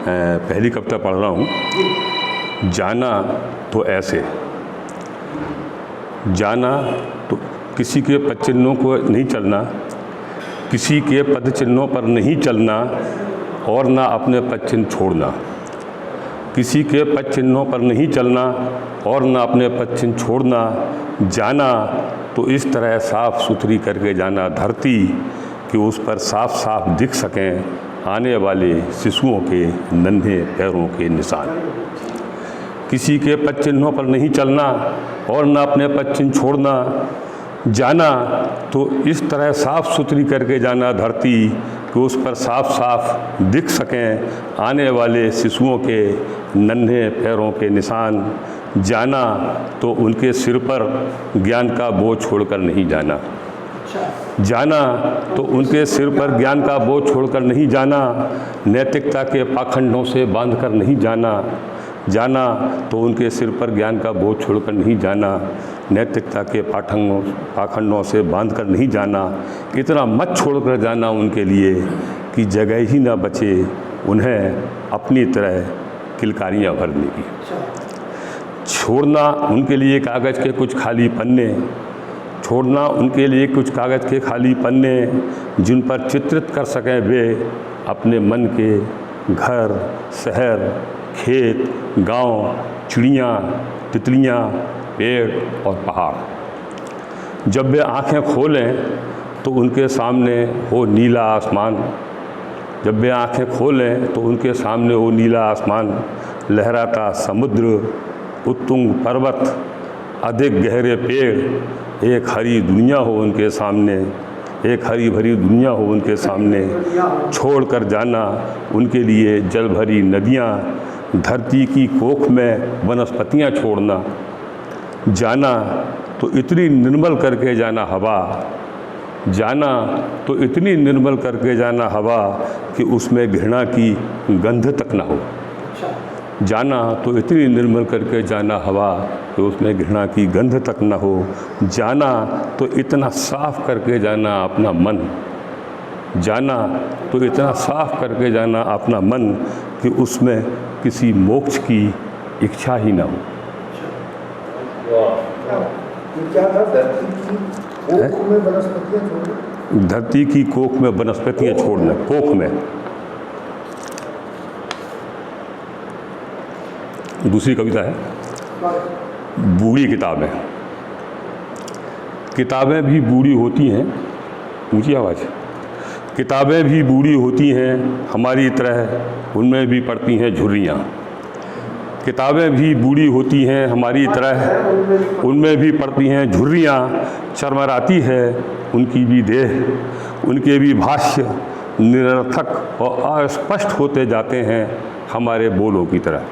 पहली कविता पढ़ रहा हूँ। जाना तो ऐसे, जाना तो किसी के पद चिन्हों को नहीं चलना, किसी के पद चिन्हों पर नहीं चलना और ना अपने पद चिन्ह छोड़ना। किसी के पद चिन्हों पर नहीं चलना और ना अपने पद चिन्ह छोड़ना। जाना तो इस तरह साफ़ सुथरी करके जाना धरती कि उस पर साफ साफ दिख सकें आने वाले शिशुओं के नन्हे पैरों के निशान। किसी के पद चिन्हों पर नहीं चलना और ना अपने पद चिन्ह छोड़ना। जाना तो इस तरह साफ़ सुथरी करके जाना धरती कि उस पर साफ साफ दिख सकें आने वाले शिशुओं के नन्हे पैरों के निशान। जाना तो उनके सिर पर ज्ञान का बोझ छोड़कर नहीं जाना। जाना तो उनके सिर पर ज्ञान का बोझ छोड़कर नहीं जाना, नैतिकता के पाखंडों से बांधकर नहीं जाना। जाना तो उनके सिर पर ज्ञान का बोझ छोड़कर नहीं जाना, नैतिकता के पाखंडों से बांधकर नहीं जाना। इतना मत छोड़कर जाना उनके लिए कि जगह ही ना बचे उन्हें अपनी तरह किलकारियाँ भरने की। छोड़ना उनके लिए कागज़ के कुछ खाली पन्ने, छोड़ना उनके लिए कुछ कागज़ के खाली पन्ने जिन पर चित्रित कर सकें वे अपने मन के घर, शहर, खेत, गांव, चिड़ियाँ, तितलियाँ, पेड़ और पहाड़। जब वे आँखें खोलें तो उनके सामने हो नीला आसमान। जब वे आँखें खोलें तो उनके सामने हो नीला आसमान, लहराता समुद्र, उत्तुंग पर्वत, अधिक गहरे पेड़, एक हरी दुनिया हो उनके सामने, एक हरी भरी दुनिया हो उनके सामने। छोड़ कर जाना उनके लिए जल भरी नदियाँ, धरती की कोख में वनस्पतियाँ छोड़ना। जाना तो इतनी निर्मल करके जाना हवा, जाना तो इतनी निर्मल करके जाना हवा कि उसमें घृणा की गंध तक ना हो। जाना तो इतनी निर्मल करके जाना हवा कि उसमें घृणा की गंध तक न हो। जाना तो इतना साफ करके जाना अपना मन, जाना तो इतना साफ करके जाना अपना मन कि उसमें किसी मोक्ष की इच्छा ही ना हो। धरती की कोख में वनस्पतियाँ छोड़ना, कोख में। दूसरी कविता है बूढ़ी किताबें। किताबें भी बूढ़ी होती हैं, ऊंची आवाज़। किताबें भी बूढ़ी होती हैं हमारी तरह, उनमें भी पड़ती हैं झुर्रियाँ। किताबें भी बूढ़ी होती हैं हमारी तरह, उनमें भी पड़ती हैं झुर्रियाँ। चरमराती है उनकी भी देह, उनके भी भाष्य निरर्थक और अस्पष्ट होते जाते हैं हमारे बोलों की तरह।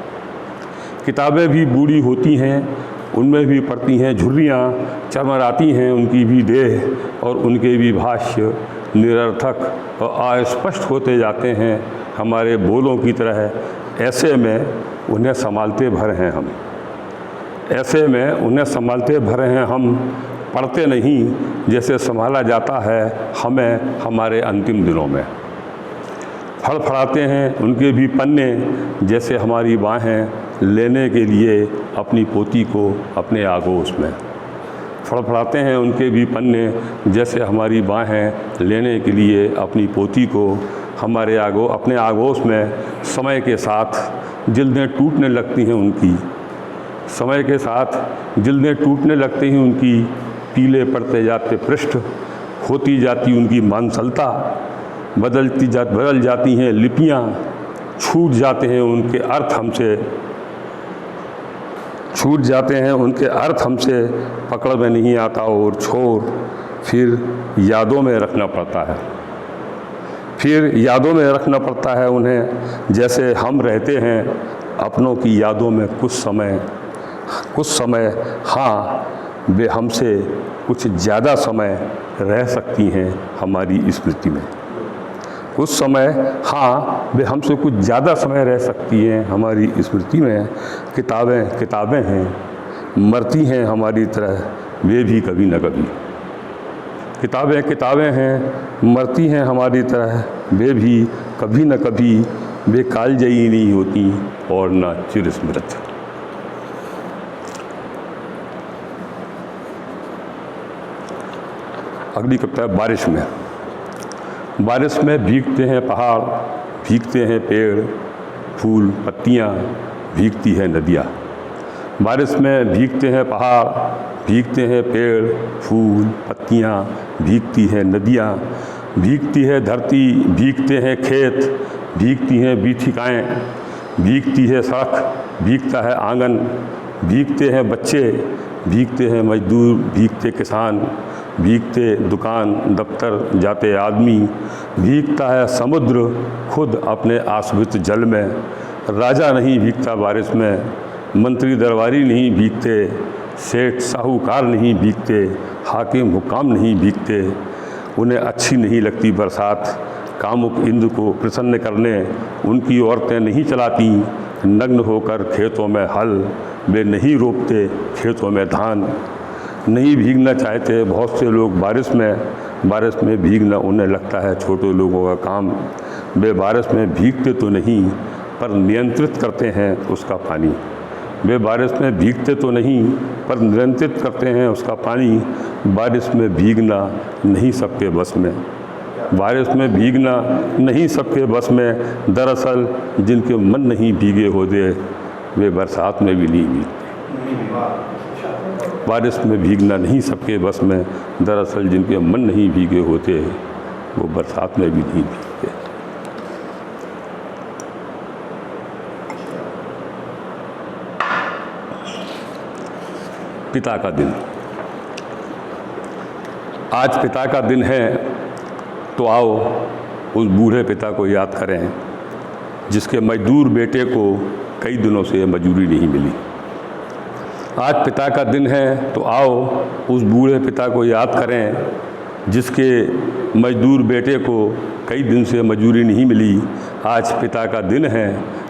किताबें भी बूढ़ी होती हैं, उनमें भी पड़ती हैं झुर्रियाँ। चरमराती हैं उनकी भी देह और उनके भी भाष्य निरर्थक और अस्पष्ट होते जाते हैं हमारे बोलों की तरह। ऐसे में उन्हें संभालते भर हैं हम, ऐसे में उन्हें संभालते भर हैं हम। पढ़ते नहीं जैसे संभाला जाता है हमें हमारे अंतिम दिनों में। फड़फड़ाते हैं उनके भी पन्ने जैसे हमारी बाहें लेने के लिए अपनी पोती को अपने आगोश में। फड़फड़ाते हैं उनके भी पन्ने जैसे हमारी बाहें लेने के लिए अपनी पोती को हमारे अपने आगोश में। समय के साथ जिल्दें टूटने लगती हैं उनकी, समय के साथ जिल्दें टूटने लगती हैं उनकी। पीले पड़ते जाते पृष्ठ, होती जाती उनकी मांसलता, बदल जाती हैं लिपियाँ, छूट जाते हैं उनके अर्थ हमसे, छूट जाते हैं उनके अर्थ हमसे। पकड़ में नहीं आता और छोर फिर यादों में रखना पड़ता है, फिर यादों में रखना पड़ता है उन्हें। जैसे हम रहते हैं अपनों की यादों में कुछ समय हाँ वे हमसे कुछ ज़्यादा समय रह सकती हैं हमारी स्मृति में। कुछ समय हाँ वे हमसे कुछ ज़्यादा समय रह सकती हैं हमारी स्मृति में। किताबें हैं, मरती हैं हमारी तरह वे भी कभी न कभी। किताबें हैं, मरती हैं हमारी तरह वे भी कभी न कभी। वे कालजयी नहीं होती और ना चिरस्मृत। अगली कविता है बारिश में। बारिश में भीगते हैं पहाड़, भीगते हैं पेड़, फूल पत्तियाँ, भीगती है नदियाँ। बारिश में भीगते हैं पहाड़, भीगते हैं पेड़, फूल पत्तियाँ, भीगती है नदियाँ। भीगती है धरती, भीगते हैं खेत, भीगती हैं बीथिकाएँ, भीगती है सड़क, भीगता है आंगन, भीगते हैं बच्चे, भीगते हैं मजदूर, भीगते किसान, भीगते दुकान दफ्तर जाते आदमी। भीगता है समुद्र खुद अपने आश्रित जल में। राजा नहीं भीगता बारिश में, मंत्री दरबारी नहीं भीगते, सेठ साहूकार नहीं भीगते, हाकिम हुक्काम नहीं भीगते। उन्हें अच्छी नहीं लगती बरसात, कामुक इंद्र को प्रसन्न करने उनकी औरतें नहीं चलाती नग्न होकर खेतों में हल। वे नहीं रोपते खेतों में धान। नहीं भीगना चाहते बहुत से लोग बारिश में भीगना उन्हें लगता है छोटे लोगों का काम। वे बारिश में भीगते तो नहीं पर नियंत्रित करते हैं उसका पानी। वे बारिश में भीगते तो नहीं पर नियंत्रित करते हैं उसका पानी। बारिश में भीगना नहीं सबके बस में, बारिश में भीगना नहीं सबके बस में। दरअसल जिनके मन नहीं भीगे होते वे बरसात में भी नहीं भीगते। बारिश में भीगना नहीं सबके बस में, दरअसल जिनके मन नहीं भीगे होते वो बरसात में भी नहीं भीगते। पिता का दिन। आज पिता का दिन है तो आओ उस बूढ़े पिता को याद करें जिसके मजदूर बेटे को कई दिनों से मजूरी नहीं मिली। आज पिता का दिन है तो आओ उस बूढ़े पिता को याद करें जिसके मजदूर बेटे को कई दिन से मजूरी नहीं मिली। आज पिता का दिन है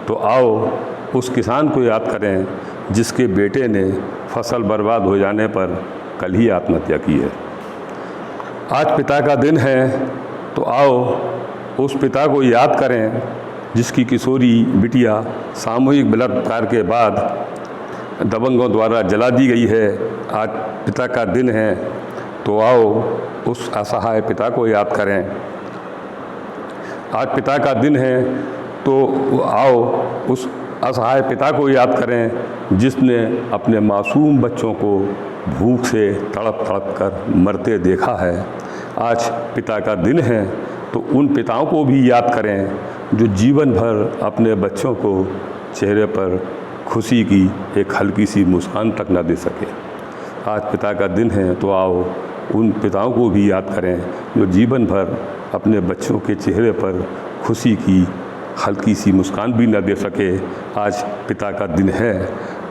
तो आओ उस किसान को याद करें जिसके बेटे ने फसल बर्बाद हो जाने पर कल ही आत्महत्या की है। आज पिता का दिन है तो आओ उस पिता को याद करें जिसकी किशोरी बिटिया सामूहिक बलात्कार के बाद दबंगों द्वारा जला दी गई है। आज पिता का दिन है तो आओ उस असहाय पिता को याद करें। आज पिता का दिन है तो आओ उस असहाय पिता को याद करें जिसने अपने मासूम बच्चों को भूख से तड़प तड़प कर मरते देखा है। आज पिता का दिन है तो उन पिताओं को भी याद करें जो जीवन भर अपने बच्चों को चेहरे पर खुशी की एक हल्की सी मुस्कान तक न दे सके। आज पिता का दिन है तो आओ उन पिताओं को भी याद करें जो जीवन भर अपने बच्चों के चेहरे पर खुशी की हल्की सी मुस्कान भी न दे सके। आज पिता का दिन है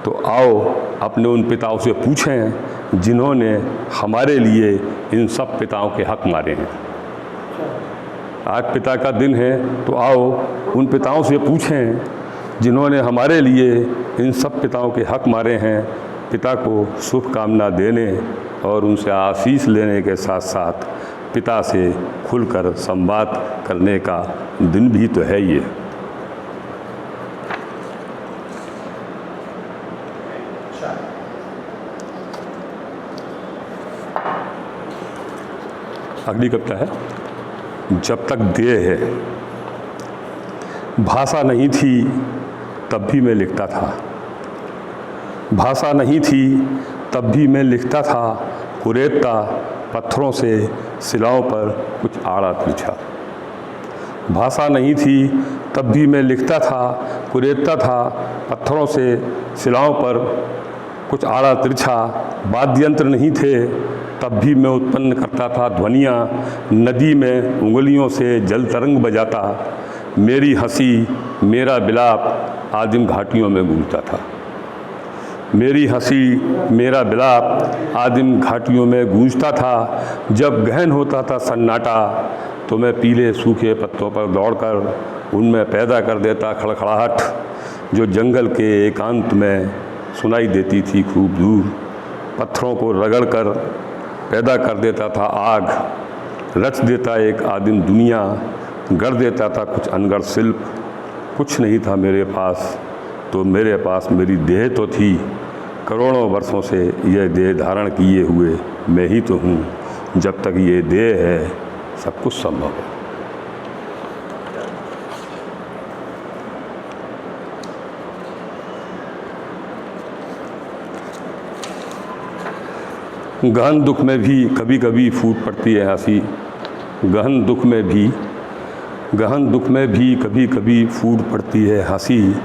तो आओ अपने उन पिताओं से पूछें जिन्होंने हमारे लिए इन सब पिताओं के हक मारे हैं। आज पिता का दिन है तो आओ उन पिताओं से पूछें जिन्होंने हमारे लिए इन सब पिताओं के हक मारे हैं। पिता को शुभकामना देने और उनसे आशीष लेने के साथ साथ पिता से खुलकर संवाद करने का दिन भी तो है ये। अगली कविता है जब तक देह है। भाषा नहीं थी तब भी मैं लिखता था, भाषा नहीं थी तब भी मैं लिखता था, कुरेदता पत्थरों से शिलाओं पर कुछ आड़ा तिरछा। भाषा नहीं थी तब भी मैं लिखता था, कुरेदता था पत्थरों से शिलाओं पर कुछ आड़ा तिरछा। वाद्य यंत्र नहीं थे तब भी मैं उत्पन्न करता था ध्वनियाँ, नदी में उंगलियों से जल तरंग बजाता। मेरी हंसी मेरा विलाप आदिम घाटियों में गूंजता था। मेरी हंसी मेरा विलाप आदिम घाटियों में गूंजता था। जब गहन होता था सन्नाटा तो मैं पीले सूखे पत्तों पर दौड़कर उनमें पैदा कर देता खड़खड़ाहट, जो जंगल के एकांत में सुनाई देती थी खूब दूर। पत्थरों को रगड़कर पैदा कर देता था आग, रच देता एक आदिम दुनिया, गढ़ देता था कुछ अनगढ़ शिल्प। कुछ नहीं था मेरे पास, तो मेरे पास मेरी देह तो थी। करोड़ों वर्षों से यह देह धारण किए हुए मैं ही तो हूँ। जब तक ये देह है सब कुछ संभव है। गहन दुख में भी कभी कभी फूट पड़ती है हंसी। गहन दुख में भी कभी कभी फूट पड़ती है हंसी।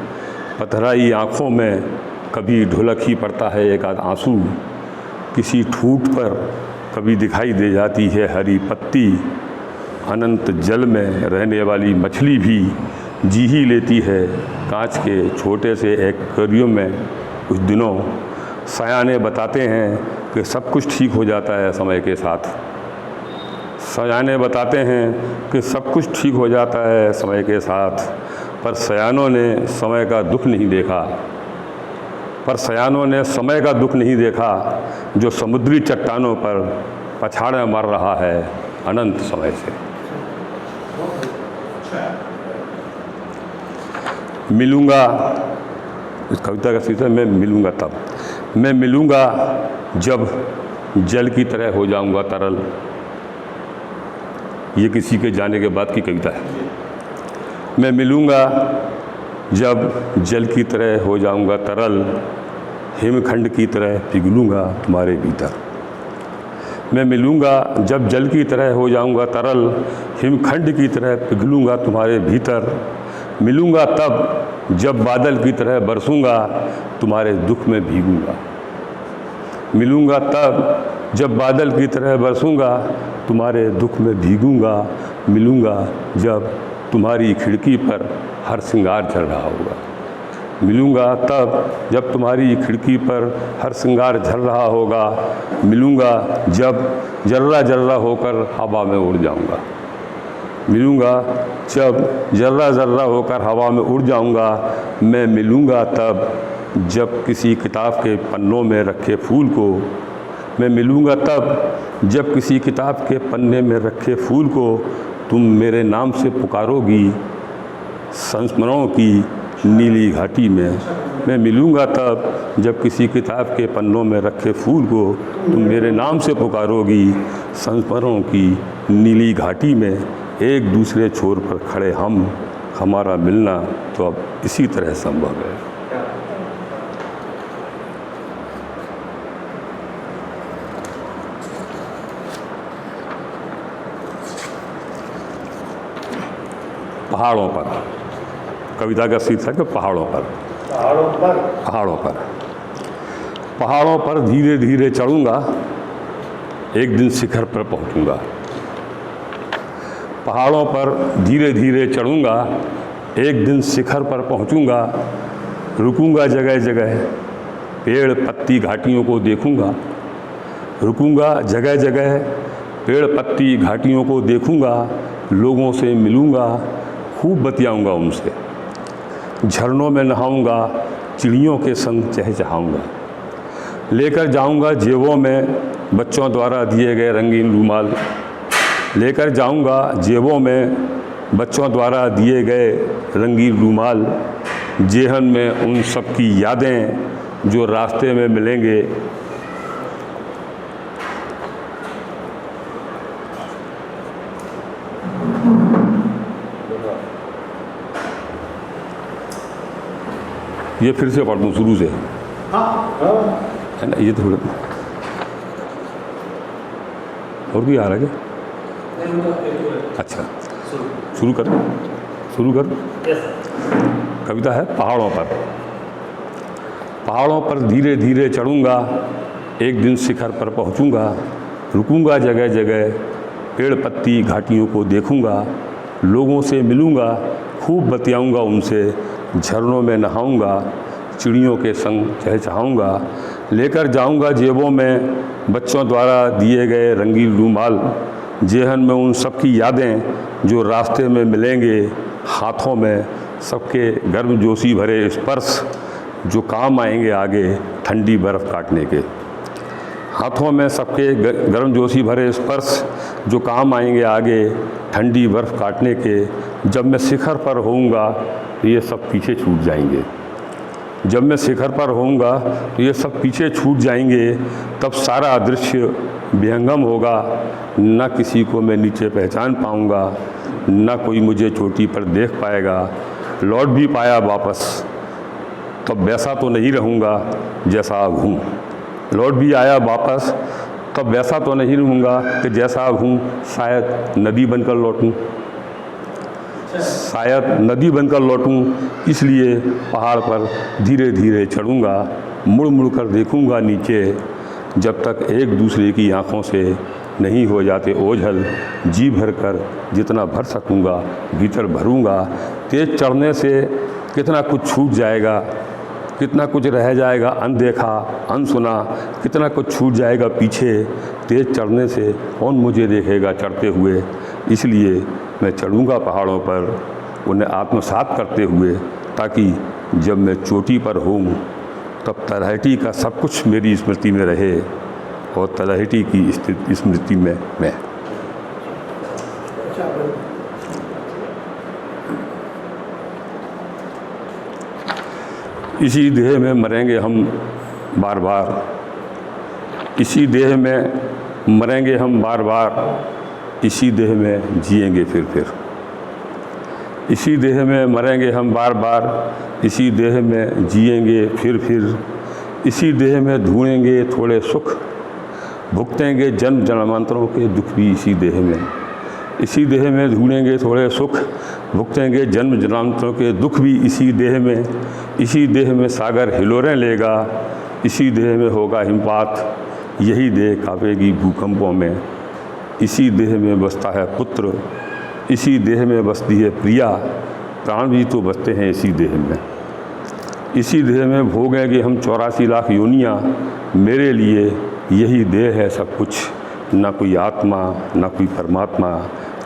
पथराई आँखों में कभी ढुलक ही पड़ता है एक आध आंसू। किसी ठूठ पर कभी दिखाई दे जाती है हरी पत्ती। अनंत जल में रहने वाली मछली भी जी ही लेती है कांच के छोटे से एक्वेरियम में। कुछ दिनों सयाने बताते हैं कि सब कुछ ठीक हो जाता है समय के साथ। सयाने बताते हैं कि सब कुछ ठीक हो जाता है समय के साथ। पर सयानों ने समय का दुख नहीं देखा। जो समुद्री चट्टानों पर पछाड़े मर रहा है अनंत समय से। मिलूँगा, इस कविता का शीर्षक मैं मिलूँगा तब। मैं मिलूँगा जब जल की तरह हो जाऊँगा तरल। ये किसी के जाने के बाद की कविता है। मैं मिलूँगा जब जल की तरह हो जाऊँगा तरल। हिमखंड की तरह पिघलूँगा तुम्हारे भीतर। मैं मिलूँगा जब जल की तरह हो जाऊँगा तरल। हिमखंड की तरह पिघलूँगा तुम्हारे भीतर। मिलूँगा तब जब बादल की तरह बरसूँगा तुम्हारे दुख में भीगूँगा। मिलूँगा तब जब बादल की तरह बरसूँगा तुम्हारे दुख में भीगूँगा। मिलूँगा जब तुम्हारी खिड़की पर हर श्रृंगार चढ़ रहा होगा। मिलूँगा तब जब तुम्हारी खिड़की पर हर श्रृंगार झल रहा होगा। मिलूँगा जब जर्रा जर्रा होकर हवा में उड़ जाऊँगा। मिलूँगा जब जर्रा जर्रा होकर हवा में उड़ जाऊँगा। मैं मिलूँगा तब जब किसी किताब के पन्नों में रखे फूल को। मैं मिलूँगा तब जब किसी किताब के पन्ने में रखे फूल को तुम मेरे नाम से पुकारोगी संस्मरणों की नीली घाटी में। मैं मिलूँगा तब जब किसी किताब के पन्नों में रखे फूल को तुम मेरे नाम से पुकारोगी संस्मरणों की नीली घाटी में। एक दूसरे छोर पर खड़े हमारा मिलना तो अब इसी तरह संभव है। पहाड़ों पर, कविता का शीर्षक है पहाड़ों पर। पहाड़ों पर धीरे धीरे चढ़ूँगा, एक दिन शिखर पर पहुँचूँगा। पहाड़ों पर धीरे धीरे चढ़ूँगा, एक दिन शिखर पर पहुँचूँगा। रुकूँगा जगह जगह, पेड़ पत्ती घाटियों को देखूँगा। रुकूँगा जगह जगह, पेड़ पत्ती घाटियों को देखूँगा। लोगों से मिलूँगा, खूब बतियाऊँगा उनसे। झरनों में नहाऊँगा, चिड़ियों के संग चहचहाऊँगा। लेकर जाऊँगा जेबों में बच्चों द्वारा दिए गए रंगीन रूमाल। लेकर जाऊँगा जेबों में बच्चों द्वारा दिए गए रंगीन रूमाल। जेहन में उन सब की यादें जो रास्ते में मिलेंगे। ये फिर से पढ़ दूँ शुरू से, है ना? ये थोड़ा और भी आ रहा है क्या? अच्छा, शुरू कर। कविता है पहाड़ों पर। पहाड़ों पर धीरे धीरे चढ़ूँगा, एक दिन शिखर पर पहुँचूँगा। रुकूँगा जगह जगह, पेड़ पत्ती घाटियों को देखूँगा। लोगों से मिलूँगा, खूब बतियाऊँगा उनसे। झरनों में नहाऊँगा, चिड़ियों के संग चहचहाऊँगा। लेकर जाऊँगा जेबों में बच्चों द्वारा दिए गए रंगीन रूमाल। जेहन में उन सब की यादें जो रास्ते में मिलेंगे। हाथों में सबके गर्मजोशी भरे स्पर्श जो काम आएंगे आगे ठंडी बर्फ़ काटने के। हाथों में सबके गर्मजोशी भरे स्पर्श जो काम आएंगे आगे ठंडी बर्फ़ काटने के। जब मैं शिखर पर होऊंगा तो ये सब पीछे छूट जाएंगे। जब मैं शिखर पर होऊंगा तो ये सब पीछे छूट जाएंगे। तब सारा दृश्य विहंगम होगा, न किसी को मैं नीचे पहचान पाऊंगा, न कोई मुझे चोटी पर देख पाएगा। लौट भी पाया वापस तब वैसा तो नहीं रहूँगा जैसा अब हूँ। लौट भी आया वापस तब वैसा तो नहीं रहूँगा कि जैसा अब हूँ। शायद नदी बनकर लौटूँ, शायद नदी बनकर लौटूँ। इसलिए पहाड़ पर धीरे धीरे चढ़ूँगा, मुड़ मुड़ कर देखूँगा नीचे, जब तक एक दूसरे की आँखों से नहीं हो जाते ओझल। जी भर कर जितना भर सकूँगा भीतर भरूँगा। तेज़ चढ़ने से कितना कुछ छूट जाएगा, कितना कुछ रह जाएगा अनदेखा अनसुना, कितना कुछ छूट जाएगा पीछे। तेज़ चढ़ने से कौन मुझे देखेगा चढ़ते हुए। इसलिए मैं चढ़ूँगा पहाड़ों पर उन्हें आत्मसात करते हुए, ताकि जब मैं चोटी पर हूँ तब तलहटी का सब कुछ मेरी स्मृति में रहे और तलहटी की स्मृति में मैं। इसी देह में मरेंगे हम बार बार, इसी देह में मरेंगे हम बार बार, इसी देह में जिएंगे फिर। इसी देह में मरेंगे हम बार बार, इसी देह में जिएंगे फिर। इसी देह में ढूंढेंगे थोड़े सुख, भुगतेंगे जन्म जन्मांतरों के दुख भी इसी देह में। इसी देह में ढूंढेंगे थोड़े सुख, भुगतेंगे जन्म जन्मांतरों के दुख भी इसी देह में। इसी देह में सागर हिलोरें लेगा, इसी देह में होगा हिमपात, यही देह कांपेगी भूकंपों में। इसी देह में बसता है पुत्र, इसी देह में बसती है प्रिया, प्राण भी तो बसते हैं इसी देह में। इसी देह में भोगेंगे हम 84 लाख योनियाँ, मेरे लिए यही देह है सब कुछ। ना कोई आत्मा, ना कोई परमात्मा,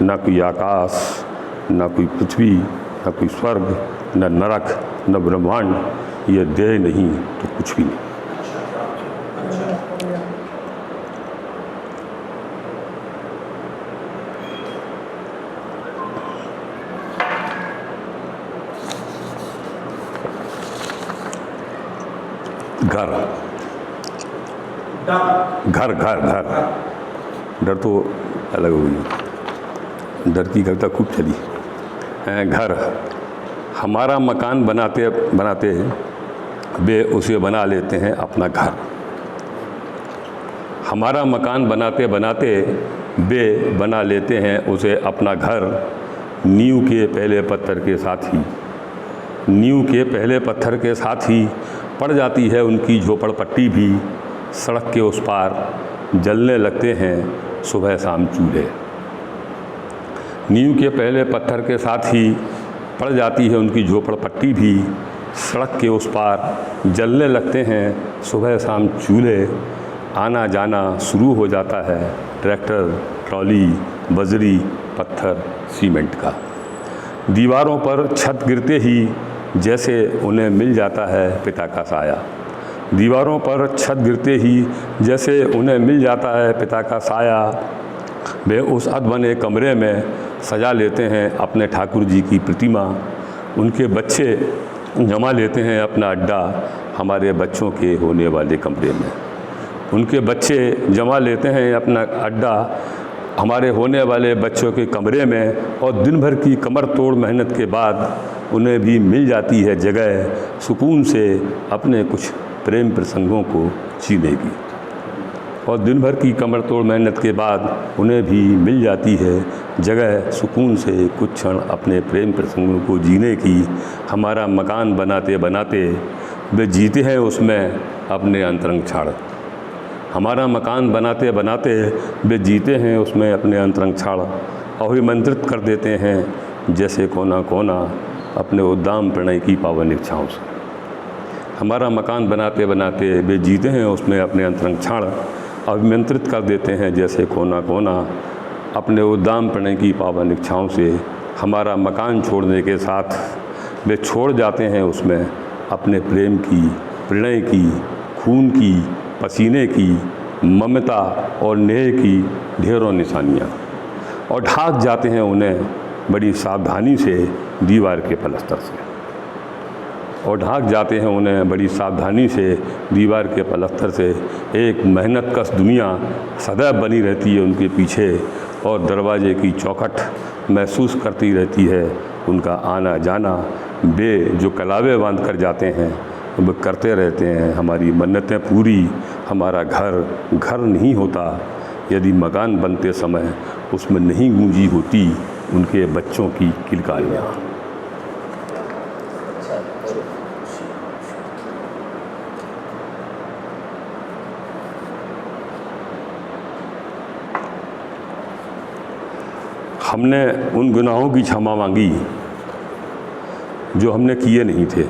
ना कोई आकाश, ना कोई पृथ्वी, ना कोई स्वर्ग, न नरक, न ब्रह्मांड। ये देह नहीं तो कुछ भी नहीं। घर घर घर डर तो अलग हो गई, डर की कविता खूब चली। घर हमारा मकान बनाते बनाते वे उसे बना लेते हैं अपना घर। हमारा मकान बनाते बनाते वे बना लेते हैं उसे अपना घर। नींव के पहले पत्थर के साथ ही, नींव के पहले पत्थर के साथ ही पड़ जाती है उनकी झोपड़पट्टी भी। सड़क के उस पार जलने लगते हैं सुबह शाम चूल्हे। नींव के पहले पत्थर के साथ ही पड़ जाती है उनकी झोपड़पट्टी भी। सड़क के उस पार जलने लगते हैं सुबह शाम चूल्हे। आना जाना शुरू हो जाता है ट्रैक्टर, ट्रॉली, बजरी, पत्थर, सीमेंट का। दीवारों पर छत गिरते ही जैसे उन्हें मिल जाता है पिता का साया। दीवारों पर छत गिरते ही जैसे उन्हें मिल जाता है पिता का साया। वे उस अध बने कमरे में सजा लेते हैं अपने ठाकुर जी की प्रतिमा। उनके बच्चे जमा लेते हैं अपना अड्डा हमारे बच्चों के होने वाले कमरे में। उनके बच्चे जमा लेते हैं अपना अड्डा हमारे होने वाले बच्चों के कमरे में। और दिन भर की कमर तोड़ मेहनत के बाद उन्हें भी मिल जाती है जगह सुकून से अपने कुछ प्रेम प्रसंगों को जीने की। और दिन भर की कमर तोड़ मेहनत के बाद उन्हें भी मिल जाती है जगह सुकून से कुछ क्षण अपने प्रेम प्रसंगों को जीने की। हमारा मकान बनाते बनाते वे जीते हैं उसमें अपने अंतरंग क्षण। हमारा मकान बनाते बनाते वे जीते हैं उसमें अपने अंतरंग क्षण। अभिमंत्रित कर देते हैं जैसे कोना कोना अपने उद्दाम प्रणय की पावन इच्छाओं से। हमारा मकान बनाते बनाते वे जीते हैं उसमें अपने अंतरंग क्षण। अभिमंत्रित कर देते हैं जैसे कोना कोना अपने उद्दाम प्रणय की पावन इच्छाओं से। हमारा मकान छोड़ने के साथ वे छोड़ जाते हैं उसमें अपने प्रेम की, प्रणय की, खून की, पसीने की, ममता और नेह की ढेरों निशानियाँ, और ढाक जाते हैं उन्हें बड़ी सावधानी से दीवार के पलस्तर से, और ढाक जाते हैं उन्हें बड़ी सावधानी से दीवार के पलस्तर से। एक मेहनत कश दुनिया सदैव बनी रहती है उनके पीछे, और दरवाजे की चौखट महसूस करती रहती है उनका आना जाना। वे जो कलावे बांध कर जाते हैं वो करते रहते हैं हमारी मन्नतें पूरी। हमारा घर घर नहीं होता यदि मकान बनते समय उसमें नहीं गूंजी होती उनके बच्चों की किलकारियाँ। हमने उन गुनाहों की क्षमा मांगी जो हमने किए नहीं थे।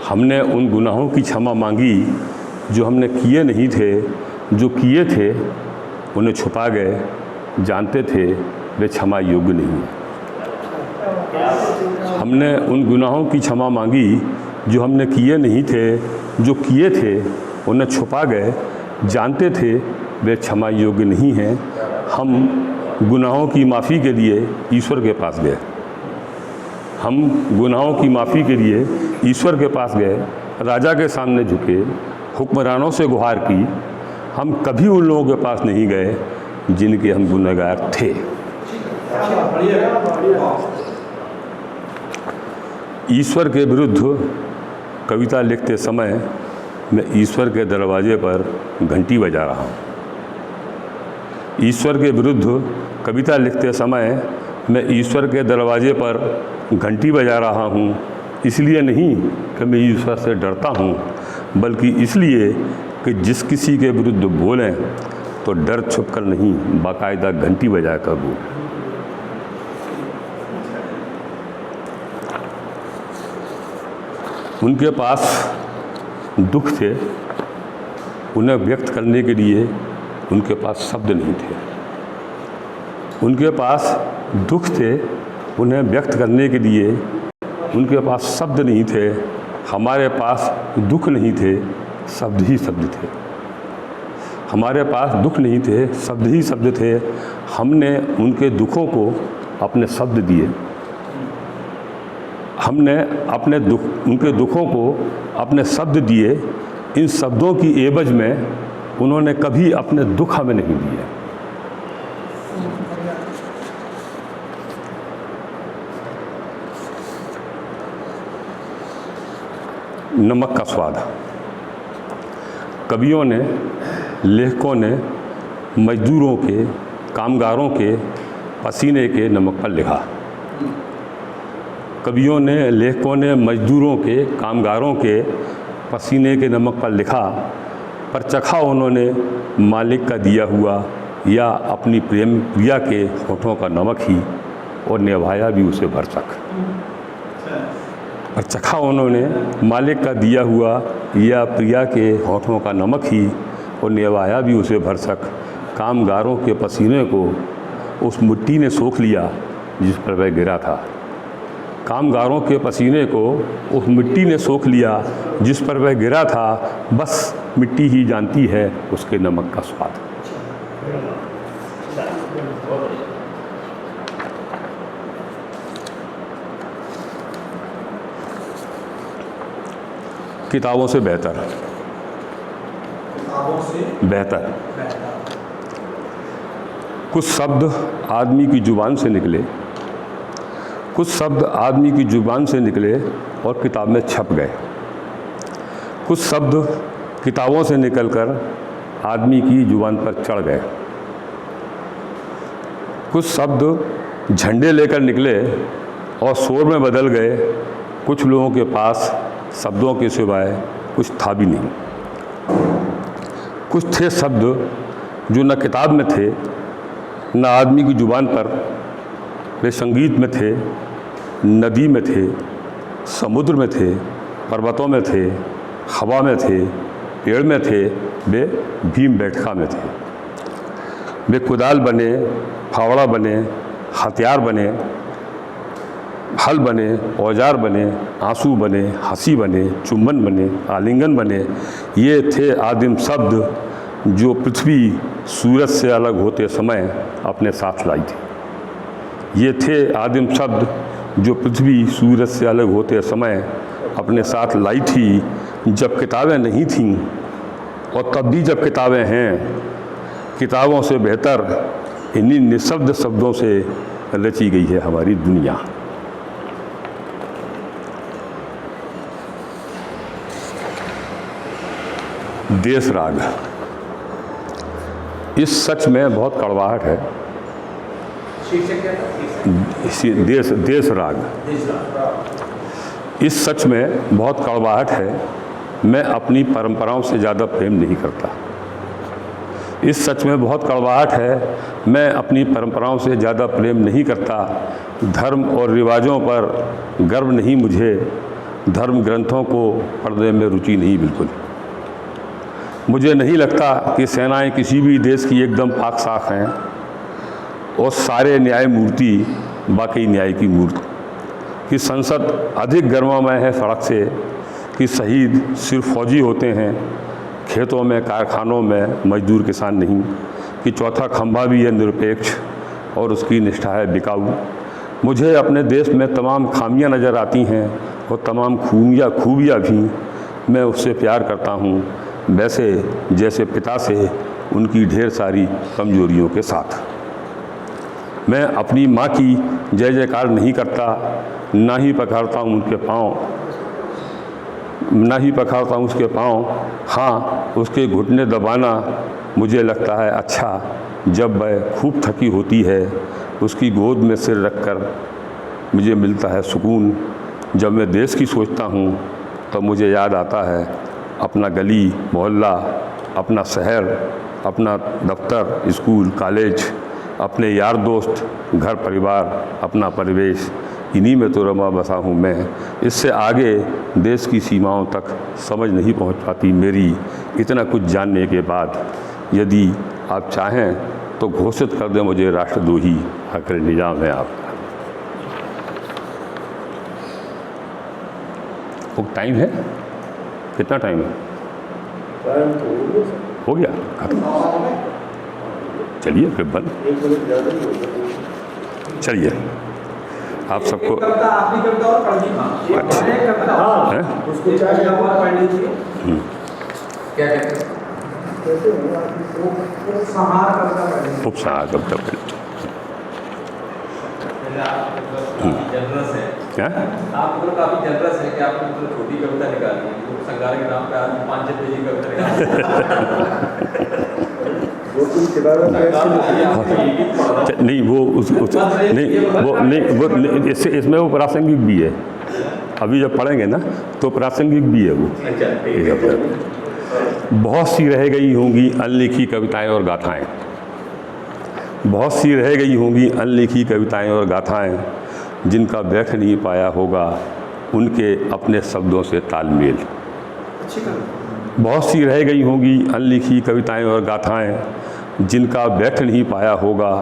हमने उन गुनाहों की क्षमा मांगी जो हमने किए नहीं थे। जो किए थे उन्हें छुपा गए, जानते थे वे क्षमा योग्य नहीं। हमने उन गुनाहों की क्षमा मांगी जो हमने किए नहीं थे। जो किए थे उन्हें छुपा गए, जानते थे वे क्षमा योग्य नहीं हैं। हम गुनाहों की माफ़ी के लिए ईश्वर के पास गए। हम गुनाहों की माफ़ी के लिए ईश्वर के पास गए, राजा के सामने झुके, हुक्मरानों से गुहार की। हम कभी उन लोगों के पास नहीं गए जिनके हम गुनहगार थे। ईश्वर के विरुद्ध कविता लिखते समय मैं ईश्वर के दरवाजे पर घंटी बजा रहा हूँ। ईश्वर के विरुद्ध कविता लिखते समय मैं ईश्वर के दरवाजे पर घंटी बजा रहा हूँ। इसलिए नहीं कि मैं ईश्वर से डरता हूँ, बल्कि इसलिए कि जिस किसी के विरुद्ध बोलें तो डर छुप कर नहीं, बाकायदा घंटी बजा कर बोलें। उनके पास दुख थे, उन्हें व्यक्त करने के लिए उनके पास शब्द नहीं थे। उनके पास दुख थे, उन्हें व्यक्त करने के लिए उनके पास शब्द नहीं थे। हमारे पास दुख नहीं थे, शब्द ही शब्द थे। हमारे पास दुख नहीं थे, शब्द ही शब्द थे। हमने उनके दुखों को अपने शब्द दिए। हमने अपने उनके दुखों को अपने शब्द दिए। इन शब्दों की एवज में उन्होंने कभी अपने दुख हमें नहीं दिए। नमक का स्वाद। कवियों ने, लेखकों ने मजदूरों के, कामगारों के पसीने के नमक पर लिखा। कवियों ने, लेखकों ने मजदूरों के, कामगारों के पसीने के नमक पर लिखा, पर चखा उन्होंने मालिक का दिया हुआ या अपनी प्रिया के होठों का नमक ही, और निभाया भी उसे भरसक। और चखा उन्होंने मालिक का दिया हुआ या प्रिया के होठों का नमक ही, और निभाया भी उसे भरसक। कामगारों के पसीने को उस मिट्टी ने सोख लिया जिस पर वह गिरा था। कामगारों के पसीने को उस मिट्टी ने सोख लिया जिस पर वह गिरा था। बस मिट्टी ही जानती है उसके नमक का स्वाद। किताबों से बेहतर, बेहतर कुछ शब्द आदमी की ज़ुबान से निकले, कुछ शब्द आदमी की ज़ुबान से निकले और किताब में छप गए। कुछ शब्द किताबों से निकलकर आदमी की ज़ुबान पर चढ़ गए। कुछ शब्द झंडे लेकर निकले और शोर में बदल गए। कुछ लोगों के पास शब्दों के सिवाय कुछ था भी नहीं। कुछ थे शब्द जो न किताब में थे न आदमी की ज़ुबान पर। वे संगीत में थे, नदी में थे, समुद्र में थे, पर्वतों में थे, हवा में थे, पेड़ में थे, वे भीम बैठका में थे। वे कुदाल बने, फावड़ा बने, हथियार बने। हल बने, औजार बने, आंसू बने, हंसी बने, चुंबन बने, आलिंगन बने। ये थे आदिम शब्द जो पृथ्वी सूरज से अलग होते समय अपने साथ लाई थी। ये थे आदिम शब्द जो पृथ्वी सूरज से अलग होते समय अपने साथ लाई थी, जब किताबें नहीं थीं और तब भी जब किताबें हैं। किताबों से बेहतर इन्हीं निःशब्द शब्दों से रची गई है हमारी दुनिया। देश राग। इस सच में बहुत कड़वाहट है। देश राग। इस सच में बहुत कड़वाहट है, मैं अपनी परंपराओं से ज़्यादा प्रेम नहीं करता। इस सच में बहुत कड़वाहट है, मैं अपनी परंपराओं से ज़्यादा प्रेम नहीं करता। धर्म और रिवाजों पर गर्व नहीं मुझे, धर्म ग्रंथों को पढ़ने में रुचि नहीं बिल्कुल। मुझे नहीं लगता कि सेनाएं किसी भी देश की एकदम पाक साफ हैं और सारे न्यायमूर्ति वाकई न्याय की मूर्ति, कि संसद अधिक गर्मामय है सड़क से, कि शहीद सिर्फ फौजी होते हैं, खेतों में कारखानों में मजदूर किसान नहीं, कि चौथा खंभा भी है निरपेक्ष और उसकी निष्ठा है बिकाऊ। मुझे अपने देश में तमाम खामियां नज़र आती हैं और तमाम खूबियाँ भी। मैं उससे प्यार करता हूँ, वैसे जैसे पिता से उनकी ढेर सारी कमजोरियों के साथ। मैं अपनी माँ की जय जयकार नहीं करता, ना ही पखारता हूँ उनके पाँव, ना ही पखारता हूँ उसके पाँव। हाँ, उसके घुटने दबाना मुझे लगता है अच्छा, जब वह खूब थकी होती है। उसकी गोद में सिर रखकर मुझे मिलता है सुकून। जब मैं देश की सोचता हूँ तब मुझे याद आता है अपना गली मोहल्ला, अपना शहर, अपना दफ्तर, स्कूल, कॉलेज, अपने यार दोस्त, घर परिवार, अपना परिवेश। इन्हीं में तो रमा बसा हूँ मैं। इससे आगे देश की सीमाओं तक समझ नहीं पहुँच पाती मेरी। इतना कुछ जानने के बाद यदि आप चाहें तो घोषित कर दें मुझे राष्ट्रद्रोही, आखिर निजाम है आपका। वो टाइम है, कितना टाइम है? हो गया खत्म। चलिए फिर बंद। चलिए आप सबको उपसंहार कविता क्या आप मतलब काफी जनरस है कि आपने मतलब छोटी कविता निकाली है, तो उपसंहार के नाम पे आपने 5 पेज की कविता नहीं वो इसमें वो प्रासंगिक भी है। अभी जब पढ़ेंगे ना तो प्रासंगिक भी है वो। बहुत सी रह गई होंगी अनलिखी कविताएं और गाथाएं, बहुत सी रह गई होंगी अनलिखी कविताएं और गाथाएं, जिनका बैठ नहीं पाया होगा उनके अपने शब्दों से तालमेल। बहुत सी रह गई होंगी अनलिखी कविताएं और गाथाएं, जिनका बैठ नहीं पाया होगा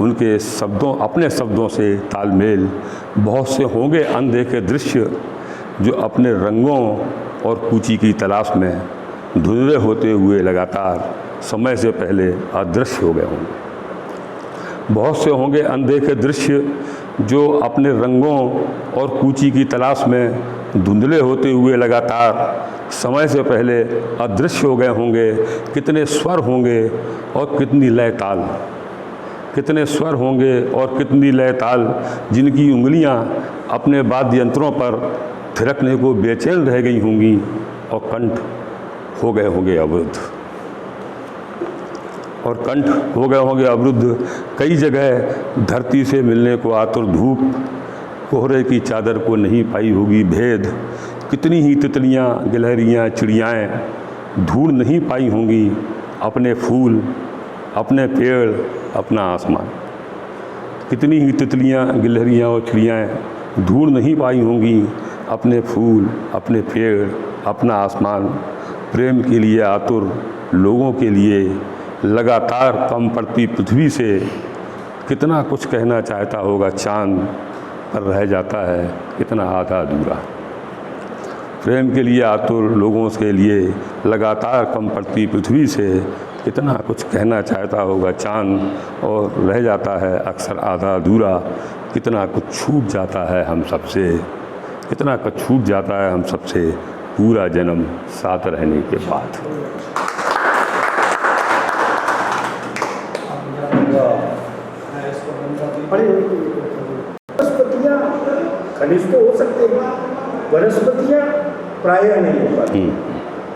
उनके शब्दों अपने शब्दों से तालमेल। बहुत से होंगे अनदेखे दृश्य जो अपने रंगों और कूची की तलाश में धुंधले होते हुए लगातार समय से पहले अदृश्य हो गए होंगे। बहुत से होंगे अनदेखे दृश्य जो अपने रंगों और कूची की तलाश में धुंधले होते हुए लगातार समय से पहले अदृश्य हो गए होंगे। कितने स्वर होंगे और कितनी लय ताल, कितने स्वर होंगे और कितनी लय ताल, जिनकी उंगलियां अपने वाद्य यंत्रों पर थिरकने को बेचैन रह गई होंगी और कंठ हो गए होंगे अवरुद्ध, और कंठ हो गए होंगे अवरुद्ध। कई जगह धरती से मिलने को आतुर धूप कोहरे की चादर को नहीं पाई होगी भेद। कितनी ही तितलियां, गिलहरियां, चिड़ियाएं ढूंढ नहीं पाई होंगी अपने फूल, अपने पेड़, अपना आसमान। कितनी ही तितलियां, गिलहरियां और चिड़ियाएं ढूंढ नहीं पाई होंगी अपने फूल, अपने पेड़, अपना आसमान। प्रेम के लिए आतुर लोगों के लिए लगातार कम पड़ती पृथ्वी से कितना कुछ कहना चाहता होगा चांद, पर रह जाता है इतना आधा अधूरा। प्रेम के लिए आतुर लोगों के लिए लगातार कम पड़ती पृथ्वी से कितना कुछ कहना चाहता होगा चांद, और रह जाता है अक्सर आधा अधूरा। कितना कुछ छूट जाता है हम सबसे, कितना कुछ छूट जाता है हम सबसे पूरा जन्म साथ रहने के बाद। वनस्पतियाँ खनिज तो हो सकते हैं, वनस्पतियाँ प्रायः नहीं हो पाती।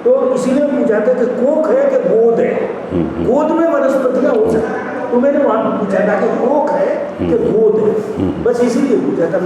तो इसीलिए पूछा था कि कोख है कि गोद है, गोद में वनस्पतियाँ हो सकती हैं। तो मैंने वहाँ पूछा था कि कोख है कि गोद है, बस इसीलिए पूछा था।